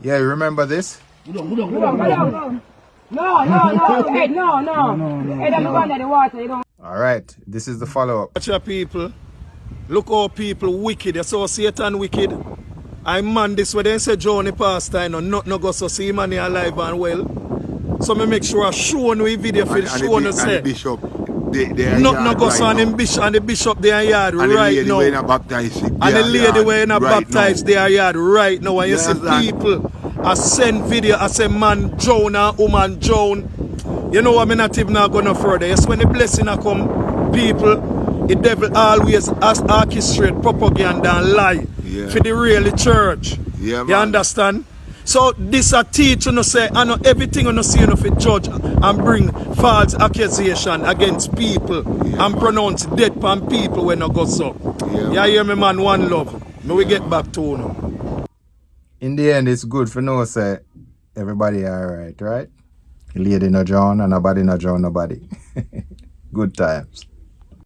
Yeah, you remember this? No. Hey, no. Hey, don't go under the water. You don't. All right, this is the follow-up. Watch your people. Look how people wicked. You saw Satan wicked. I man this way they say Johnny pastime no not no go so see man alive and well. So me make sure I show no video for the show no say. And the bishop, Not no go so and the bishop they are yard right now. And the lady way in a baptized their yard right now. And you see people I send video I say man drown and woman drown. You know what, I'm not even going no further. Yes, when the blessing come, people, the devil always orchestrate propaganda and lie for the real church. Yeah, you understand? So this a teach you know say I know everything you know see you know for judge and bring false accusation against people and pronounce death upon people when no go so. Yeah, you hear me man, one love. May we get back to you now. In the end, it's good for no say everybody alright, right? Lady no John and nobody no John nobody. Good times.